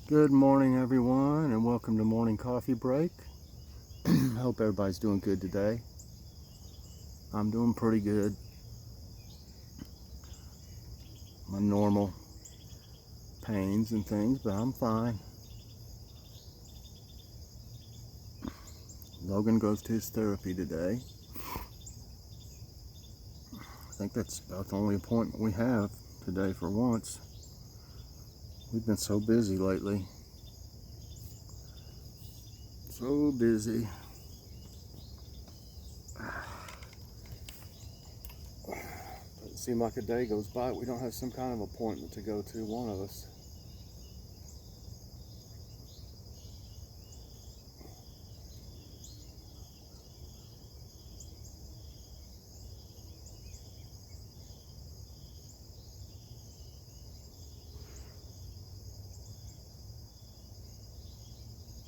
Good morning, everyone, and welcome to Morning Coffee Break. Hope everybody's doing good today. I'm doing pretty good. My normal pains and things, but I'm fine. Logan goes to his therapy today. I think that's about the only appointment we have today for once. We've been so busy lately. So busy. Doesn't seem like a day goes by. We don't have some kind of appointment to go to, one of us.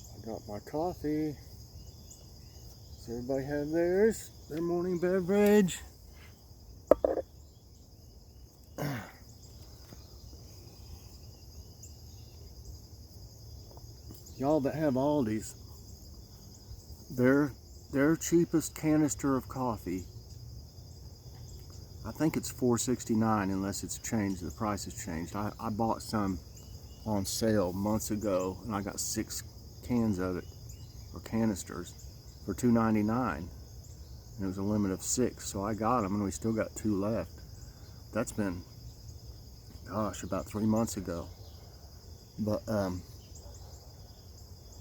I got my coffee. Does everybody have theirs? Their morning beverage? Y'all that have Aldi's, their cheapest canister of coffee, I think it's $4.69 unless it's changed, the price has changed. I bought some on sale months ago and I got 6 cans of it, or canisters, for $2.99, and it was a limit of 6, so I got them and we still got 2 left. That's been, gosh, about 3 months ago. But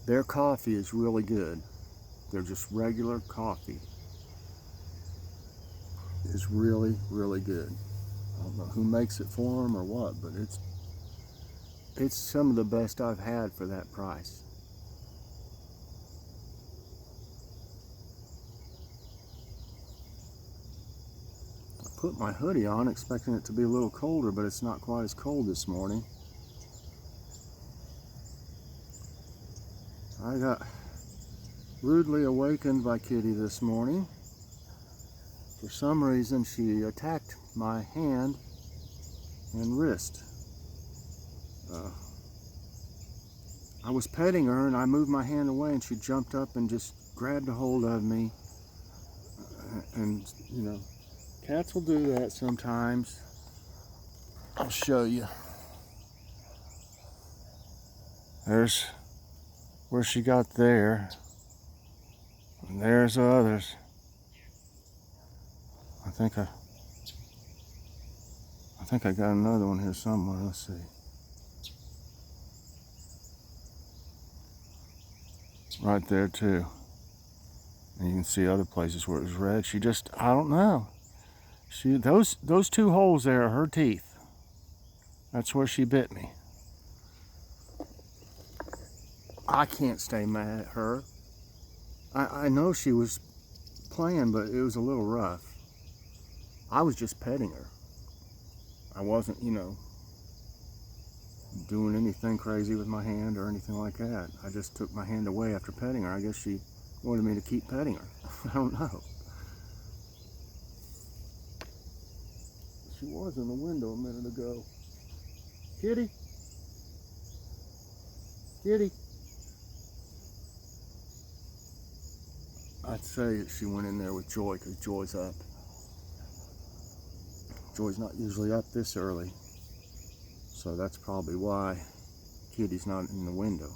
their coffee is really good. They're just regular coffee. It's really, really good. I don't know who makes it for them or what, but it's some of the best I've had for that price. I put my hoodie on expecting it to be a little colder, but it's not quite as cold this morning. I got rudely awakened by Kitty this morning. For some reason, she attacked my hand and wrist. I was petting her and I moved my hand away and she jumped up and just grabbed a hold of me. And, you know, cats will do that sometimes. I'll show you. There's where she got there. And there's the others. I think I got another one here somewhere. Let's see. Right there too. And you can see other places where it was red. She just, I don't know. Those 2 holes there are her teeth. That's where she bit me. I can't stay mad at her. I know she was playing, but it was a little rough. I was just petting her. I wasn't, doing anything crazy with my hand or anything like that. I just took my hand away after petting her. I guess she wanted me to keep petting her. I don't know. She was in the window a minute ago. Kitty? Kitty? I'd say that she went in there with Joy because Joy's up. Joy's not usually up this early, so that's probably why Kitty's not in the window.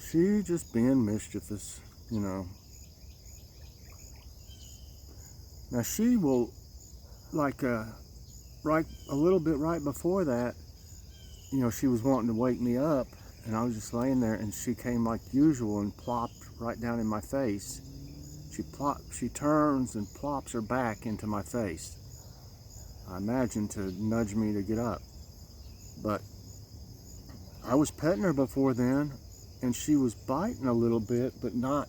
She just being mischievous, Now she will, like, right a little bit right before that, she was wanting to wake me up, and I was just laying there, and she came like usual and plopped right down in my face. She turns and plops her back into my face. I imagine to nudge me to get up. But I was petting her before then, and she was biting a little bit, but not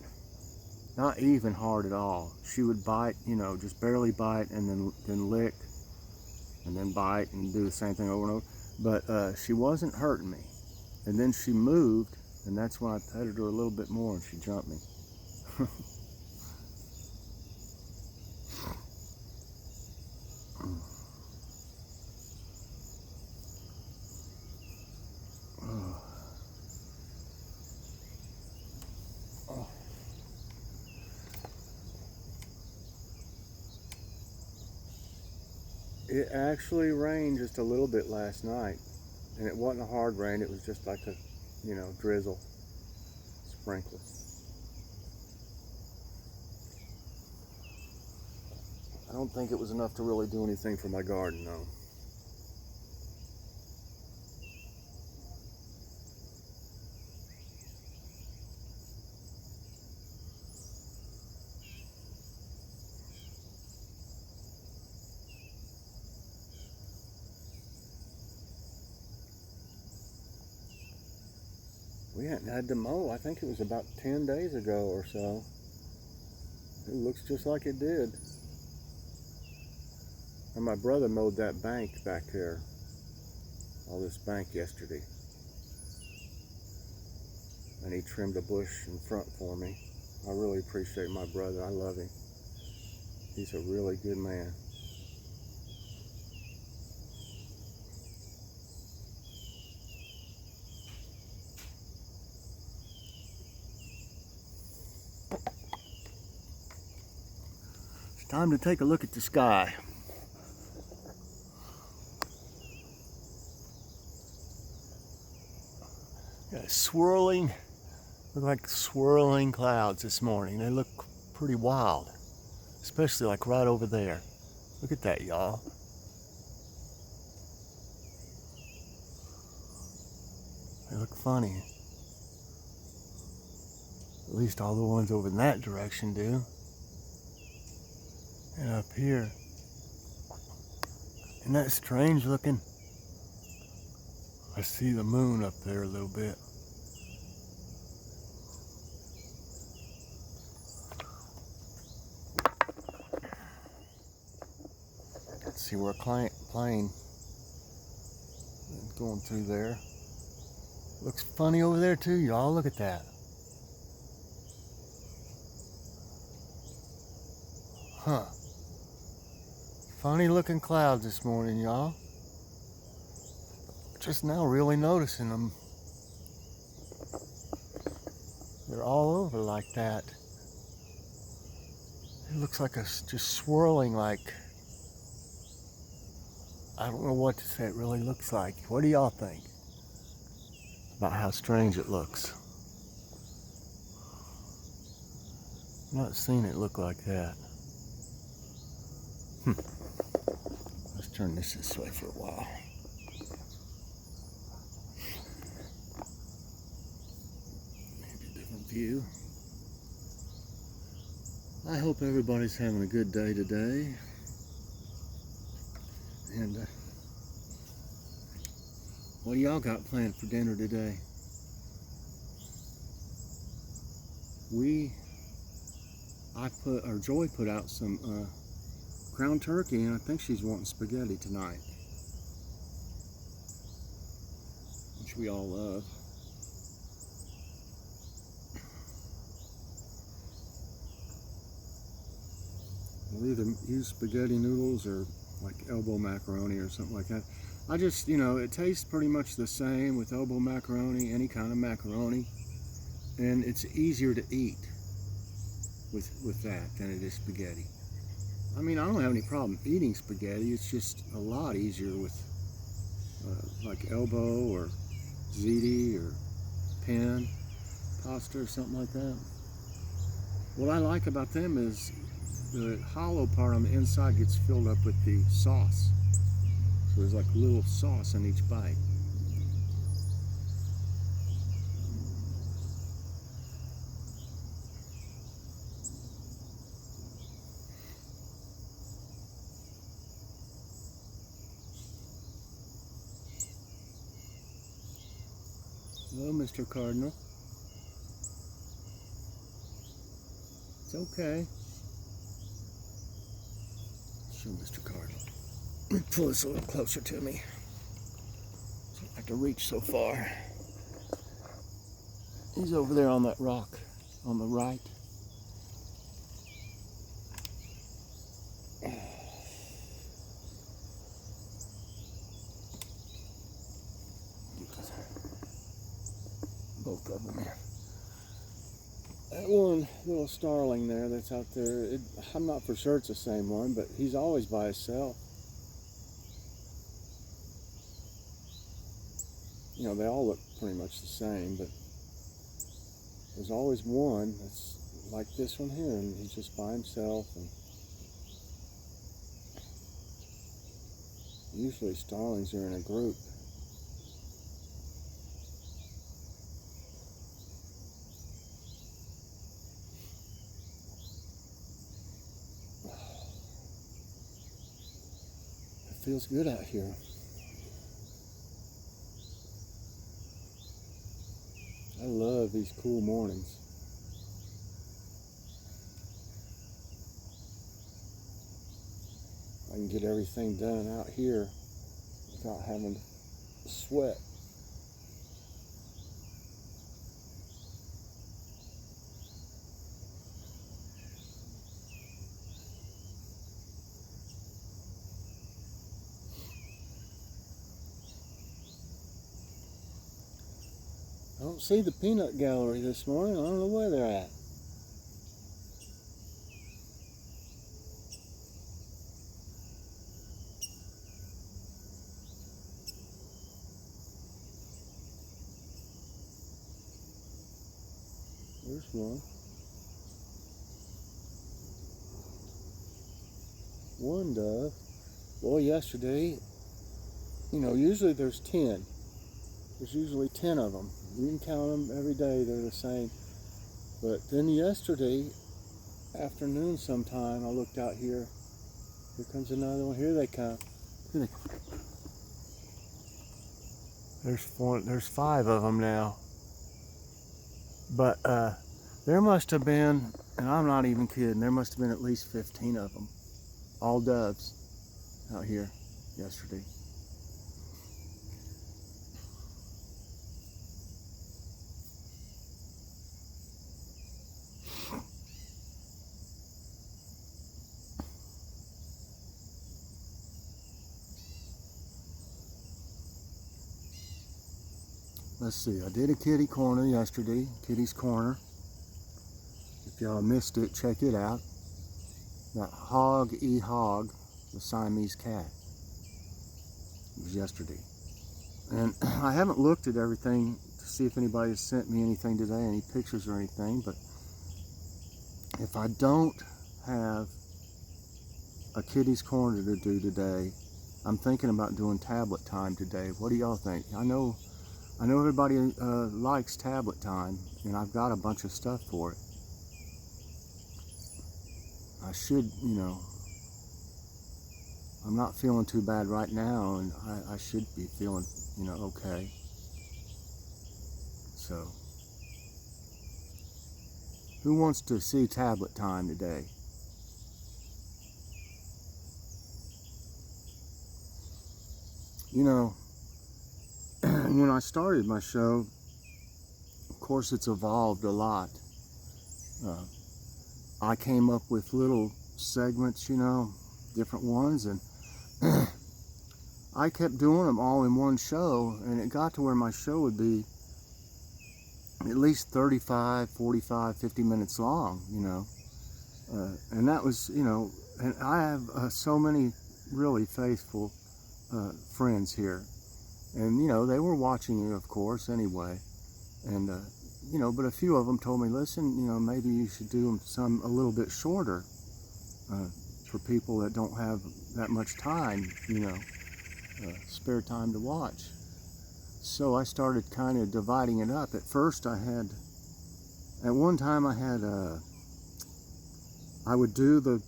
even hard at all. She would bite, just barely bite, and then lick, and then bite, and do the same thing over and over. But she wasn't hurting me. And then she moved, and that's when I petted her a little bit more and she jumped me. It actually rained just a little bit last night, and it wasn't a hard rain. It was just like a, drizzle, sprinkle. I don't think it was enough to really do anything for my garden, though. We hadn't had to mow. I think it was about 10 days ago or so. It looks just like it did. And my brother mowed that bank back there. All this bank yesterday. And he trimmed a bush in front for me. I really appreciate my brother. I love him. He's a really good man. It's time to take a look at the sky. Got look like swirling clouds this morning. They look pretty wild, especially like right over there. Look at that, y'all. They look funny. At least all the ones over in that direction do. And up here. Isn't that strange looking? I see the moon up there a little bit. Let's see where a plane is going through there. Looks funny over there too, y'all. Look at that. Huh. Funny looking clouds this morning, y'all. Just now really noticing them. They're all over like that. It looks like just swirling like, I don't know what to say it really looks like. What do y'all think about how strange it looks? I've not seen it look like that. Let's turn this way for a while. View. I hope everybody's having a good day today, and what do y'all got planned for dinner today? Joy put out some ground turkey, and I think she's wanting spaghetti tonight, which we all love. We'll either use spaghetti noodles or like elbow macaroni or something like that. I just, it tastes pretty much the same with elbow macaroni, any kind of macaroni, and it's easier to eat with that than it is spaghetti. I mean, I don't have any problem eating spaghetti. It's just a lot easier with like elbow or ziti or pan pasta or something like that. What I like about them is the hollow part on the inside gets filled up with the sauce. So there's like a little sauce in each bite. Hello, Mr. Cardinal. It's okay. Show Mr. Cardinal. Let me pull this a little closer to me. So I don't have to reach so far. He's over there on that rock on the right. Both of them here. That one little starling there that's out there, I'm not for sure it's the same one, but he's always by himself. You know, they all look pretty much the same, but there's always one that's like this one here, and he's just by himself. And usually starlings are in a group. It feels good out here. I love these cool mornings. I can get everything done out here without having to sweat. I don't see the peanut gallery this morning. I don't know where they're at. There's one. One dove. Boy, yesterday, you know, usually there's 10. There's usually 10 of them. You can count them every day, they're the same. But then yesterday afternoon sometime, I looked out here. Here comes another one. Here they come. Here they come. There's 5 of them now. But there must have been, and I'm not even kidding, there must have been at least 15 of them. All doves out here yesterday. Let's see, I did a kitty corner yesterday, Kitty's Corner. If y'all missed it, check it out. That Hog Hog, the Siamese cat. It was yesterday. And I haven't looked at everything to see if anybody has sent me anything today, any pictures or anything, but if I don't have a Kitty's Corner to do today, I'm thinking about doing tablet time today. What do y'all think? I know everybody likes tablet time, and I've got a bunch of stuff for it. I should, you know, I'm not feeling too bad right now, and I should be feeling, you know, okay. So, who wants to see tablet time today? You know, when I started my show, of course it's evolved a lot. I came up with little segments, you know, different ones, and I kept doing them all in one show, and it got to where my show would be at least 35, 45, 50 minutes long, you know. And that was, you know, and I have so many really faithful friends here. And, you know, they were watching it, of course, anyway. And, you know, but a few of them told me, listen, you know, maybe you should do them a little bit shorter for people that don't have that much time, you know, spare time to watch. So I started kind of dividing it up. At first at one time I would do the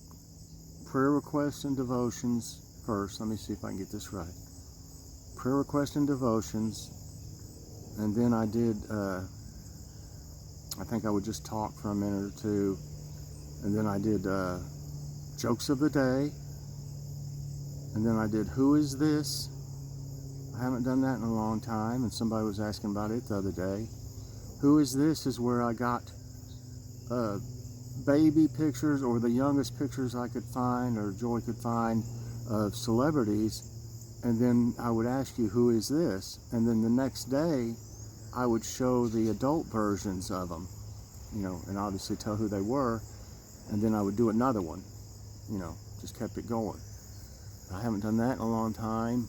prayer requests and devotions first. Let me see if I can get this right. Prayer requests and devotions, and then I did, I think I would just talk for a minute or two, and then I did jokes of the day, and then I did who is this? I haven't done that in a long time, and somebody was asking about it the other day. Who Is This is where I got baby pictures or the youngest pictures I could find or Joy could find of celebrities, and then I would ask you, who is this? And then the next day I would show the adult versions of them, you know, and obviously tell who they were, and then I would do another one, you know, just kept it going. I haven't done that in a long time.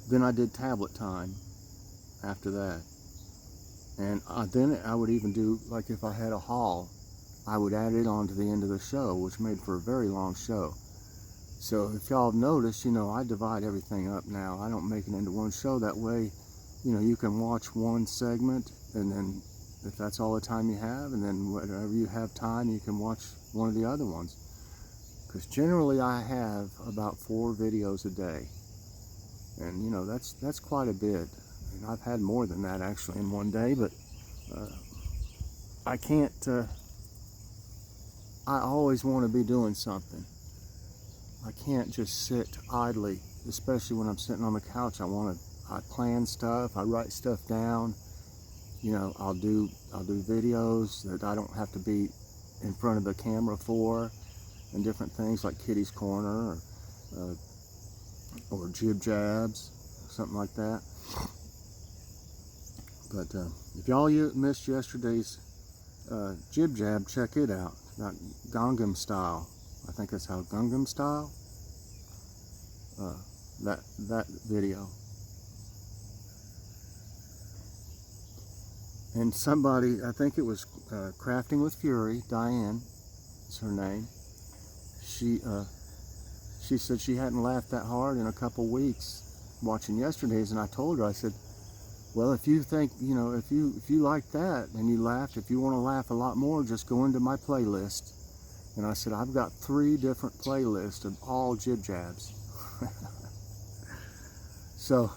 Then I did tablet time after that. And then I would even do, like if I had a haul, I would add it on to the end of the show, which made for a very long show. So if y'all have noticed, you know, I divide everything up now. I don't make it into one show. That way, you know, you can watch one segment, and then if that's all the time you have, and then whenever you have time, you can watch one of the other ones. Because generally I have about 4 videos a day. And, you know, that's quite a bit. And I've had more than that actually in one day, but I can't, I always want to be doing something. I can't just sit idly, especially when I'm sitting on the couch. I plan stuff, I write stuff down. You know, I'll do videos that I don't have to be in front of the camera for, and different things like Kitty's Corner or Jib Jabs, something like that. But if y'all missed yesterday's Jib Jab, check it out. Not Gangnam Style. I think that's how Gangnam Style. That video. And somebody, I think it was Crafting with Fury, Diane is her name. She said she hadn't laughed that hard in a couple weeks watching yesterday's, and I told her, I said, well, if you think, you know, if you like that and you laughed, if you want to laugh a lot more, just go into my playlist. And I said, I've got 3 different playlists of all Jib Jabs. So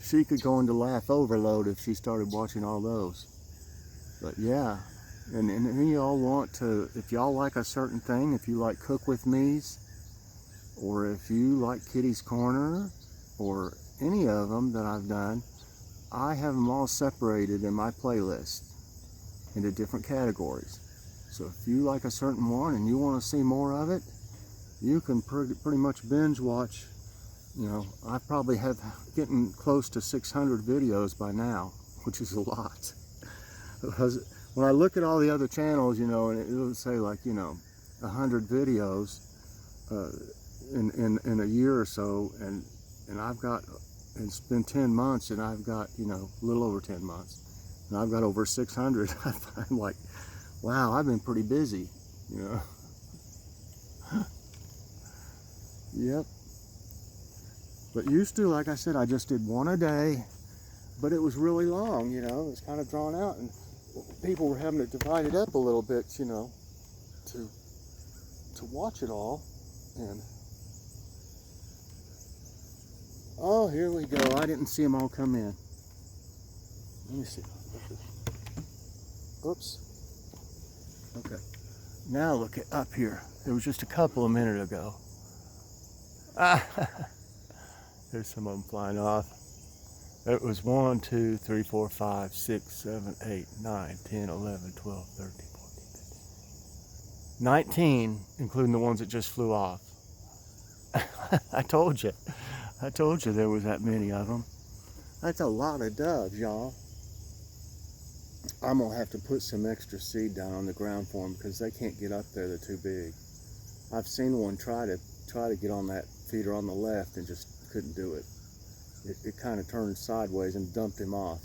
she could go into laugh overload if she started watching all those. But yeah, and y'all want to, if y'all like a certain thing, if you like Cook With Me's, or if you like Kitty's Corner, or any of them that I've done, I have them all separated in my playlist into different categories. So if you like a certain one and you want to see more of it, you can pretty much binge watch. You know, I probably have getting close to 600 videos by now, which is a lot. Because when I look at all the other channels, you know, and it'll say like, you know, 100 videos in a year or so, and I've got, it's been 10 months, and I've got, you know, a little over 10 months, and I've got over 600. I'm like, wow, I've been pretty busy, you know. Yep. But used to, like I said, I just did one a day, but it was really long, you know. It was kind of drawn out, and people were having to divide it up a little bit, you know, to watch it all. And oh, here we go. I didn't see them all come in. Let me see. Oops. Okay. Now look at up here. There was just a couple a minute ago. There's some of them flying off. It was 1, 2, 3, 4, 5, 6, 7, 8, 9, 10, 11, 12, 13, 14, 15. 19, including the ones that just flew off. I told you there was that many of them. That's a lot of doves, y'all. I'm gonna have to put some extra seed down on the ground for them because they can't get up there. They're too big. I've seen one try to get on that feeder on the left and just couldn't do it. It kind of turned sideways and dumped him off.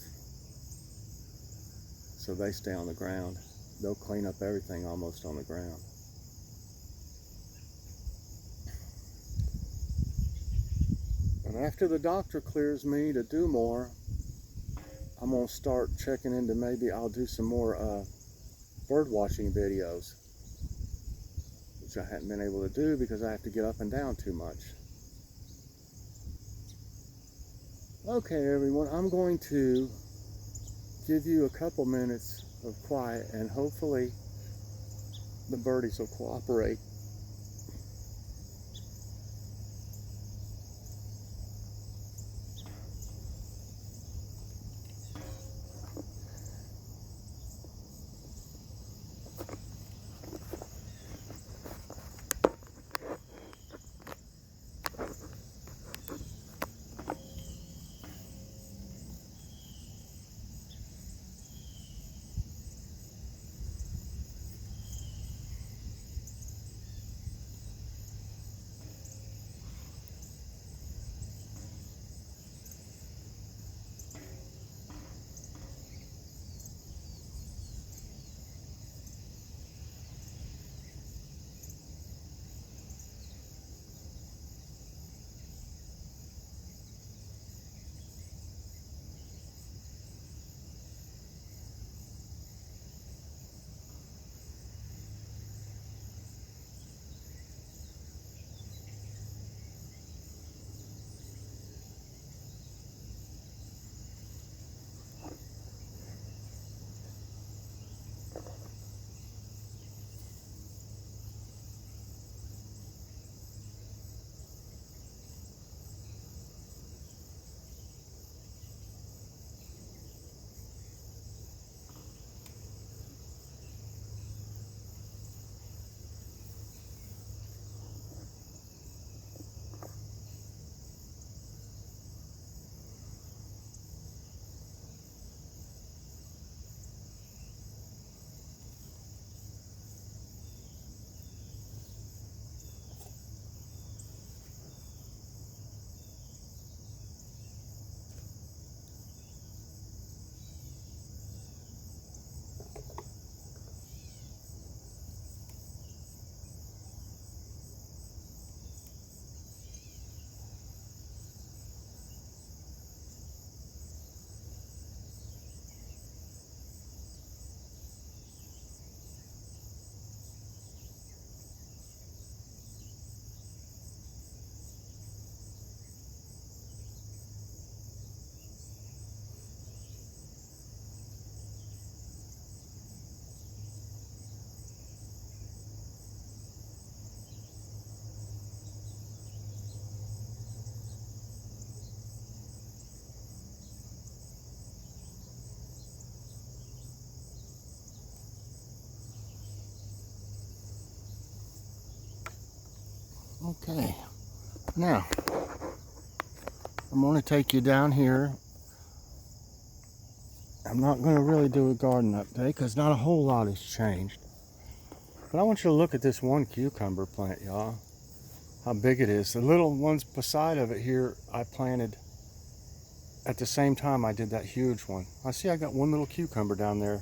So they stay on the ground. They'll clean up everything almost on the ground. And after the doctor clears me to do more, I'm going to start checking into, maybe I'll do some more bird watching videos, which I haven't been able to do because I have to get up and down too much. Okay, everyone, I'm going to give you a couple minutes of quiet, and hopefully the birdies will cooperate. Okay, now I'm going to take you down here. I'm not going to really do a garden update because not a whole lot has changed. But I want you to look at this one cucumber plant, y'all. How big it is. The little ones beside of it here, I planted at the same time I did that huge one. I see I got one little cucumber down there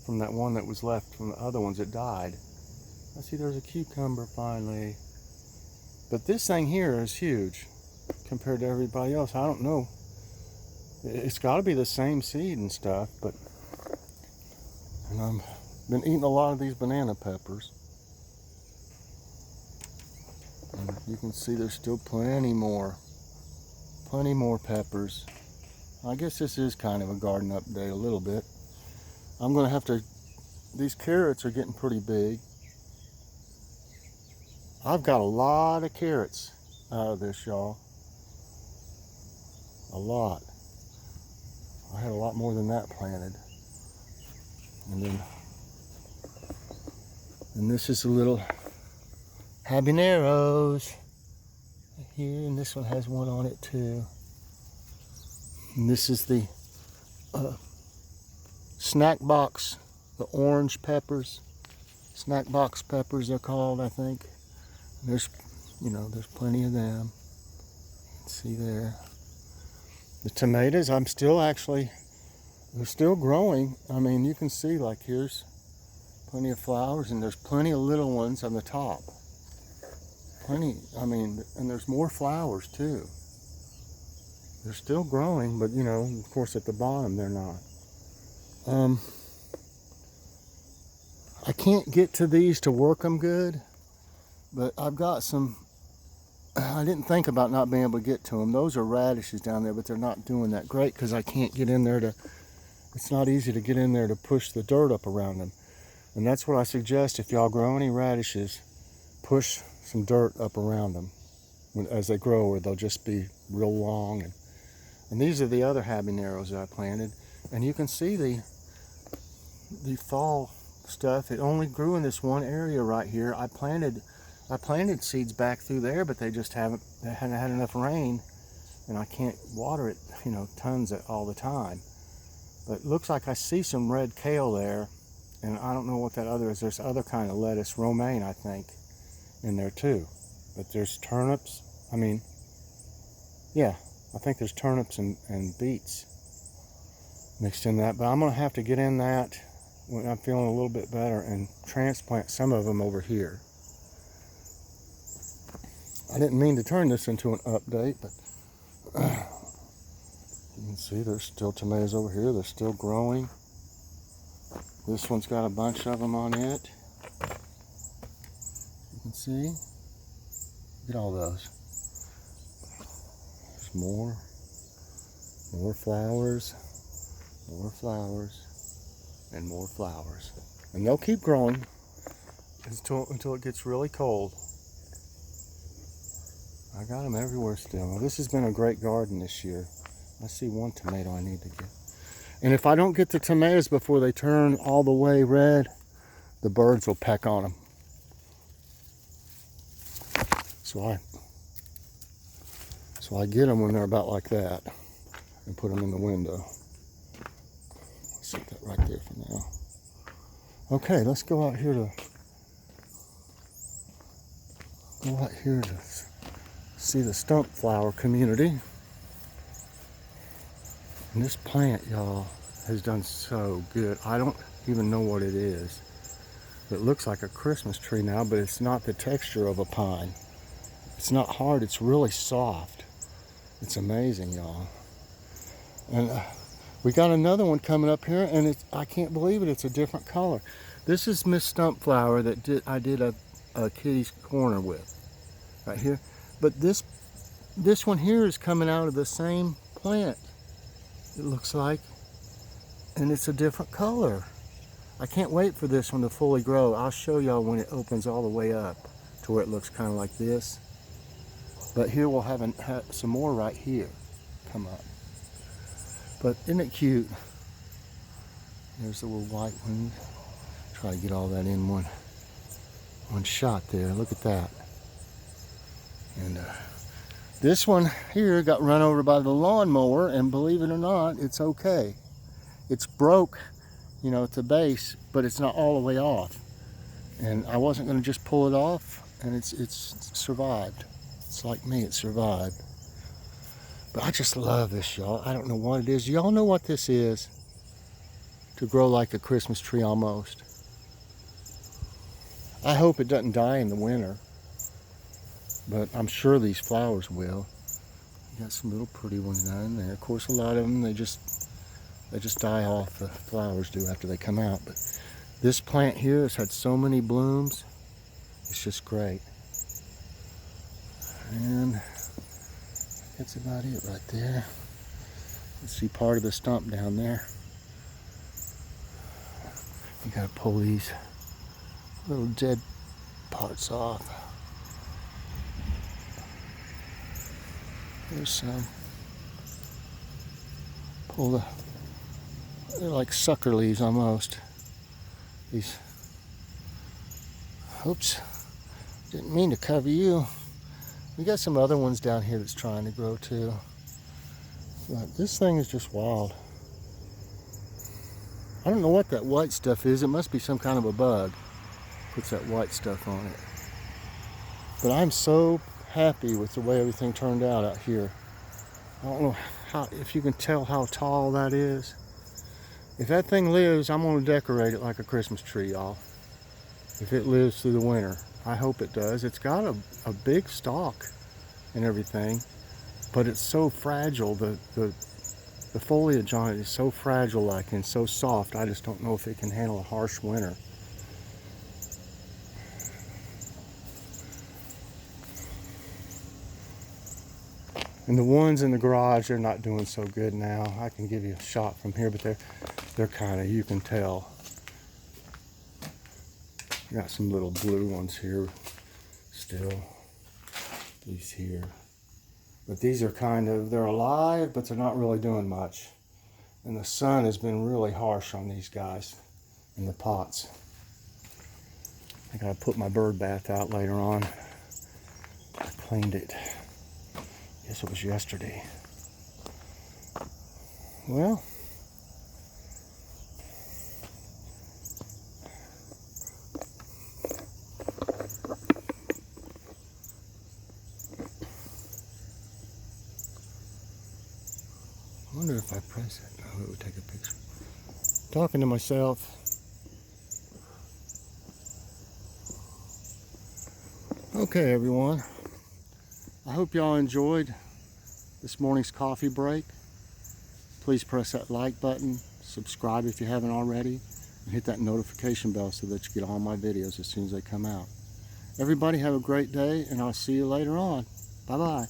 from that one that was left from the other ones that died. I see there's a cucumber finally. But this thing here is huge compared to everybody else. I don't know. It's got to be the same seed and stuff, but and I've been eating a lot of these banana peppers. And you can see there's still plenty more peppers. I guess this is kind of a garden update a little bit. I'm going to have to, these carrots are getting pretty big. I've got a lot of carrots out of this, y'all. A lot. I had a lot more than that planted. And this is a little habaneros here, and this one has one on it too. And this is the snack box, the orange peppers, snack box peppers they're called, I think. And there's plenty of them. You can see there. The tomatoes, they're still growing. I mean, you can see, like, here's plenty of flowers, and there's plenty of little ones on the top. Plenty, I mean, and there's more flowers too. They're still growing, but of course at the bottom they're not. I can't get to these to work them good, but I've got some. I didn't think about not being able to get to them. Those are radishes down there, but they're not doing that great because I can't get in there it's not easy to get in there to push the dirt up around them. And that's what I suggest if y'all grow any radishes, push some dirt up around them as they grow, or they'll just be real long. And these are the other habaneros that I planted. And you can see the fall stuff. It only grew in this one area right here. I planted seeds back through there, but they hadn't had enough rain, and I can't water it, tons all the time. But it looks like I see some red kale there, and I don't know what that other is. There's other kind of lettuce, romaine, I think, in there too. But there's turnips. I mean, yeah, I think there's turnips and beets mixed in that. But I'm going to have to get in that when I'm feeling a little bit better and transplant some of them over here. I didn't mean to turn this into an update, but you can see there's still tomatoes over here. They're still growing. This one's got a bunch of them on it. You can see. Look at all those. There's more flowers, and more flowers. And they'll keep growing until it gets really cold. I got them everywhere still. Well, this has been a great garden this year. I see one tomato I need to get. And if I don't get the tomatoes before they turn all the way red, the birds will peck on them. So I get them when they're about like that and put them in the window. I'll set that right there for now. Okay, let's go out here to see the stump flower community. And this plant, y'all, has done so good. I don't even know what it is. It looks like a Christmas tree now, but it's not the texture of a pine. It's not hard, it's really soft. It's amazing, y'all. And we got another one coming up here, and I can't believe it, it's a different color. This is Miss Stump Flower that I did a kitty's corner with, right here. But this one here is coming out of the same plant, it looks like, and it's a different color. I can't wait for this one to fully grow. I'll show y'all when it opens all the way up to where it looks kind of like this. But here we'll have some more right here come up. But isn't it cute? There's the little white one. Try to get all that in one shot there. Look at that. And this one here got run over by the lawnmower, and believe it or not, it's okay. It's broke, you know, at the base, but it's not all the way off. And I wasn't going to just pull it off, and it's survived. It's like me, it survived. But I just love this, y'all. I don't know what it is. Y'all know what this is? To grow like a Christmas tree almost. I hope it doesn't die in the winter, but I'm sure these flowers will. You got some little pretty ones down there. Of course, a lot of them, they just die off, the flowers do, after they come out. But this plant here has had so many blooms. It's just great. And that's about it right there. You see part of the stump down there. You gotta pull these little dead parts off. There's some. They're like sucker leaves almost. These. Oops, didn't mean to cover you. We got some other ones down here that's trying to grow too. But this thing is just wild. I don't know what that white stuff is. It must be some kind of a bug. Puts that white stuff on it. But I'm so happy with the way everything turned out here. I don't know if you can tell how tall that is. If that thing lives, I'm going to decorate it like a Christmas tree, y'all. If it lives through the winter. I hope it does. It's got a big stalk and everything, but it's so fragile. The foliage on it is so fragile like and so soft. I just don't know if it can handle a harsh winter. And the ones in the garage, they're not doing so good now. I can give you a shot from here, but they're kind of, you can tell. Got some little blue ones here still. These here. But these are kind of, they're alive, but they're not really doing much. And the sun has been really harsh on these guys in the pots. I gotta put my bird bath out later on. I cleaned it. Guess it was yesterday. Well, I wonder if I press it. No, it would take a picture. Talking to myself. Okay, everyone. I hope y'all enjoyed this morning's coffee break. Please press that like button, subscribe if you haven't already, and hit that notification bell so that you get all my videos as soon as they come out. Everybody have a great day, and I'll see you later on. Bye-bye.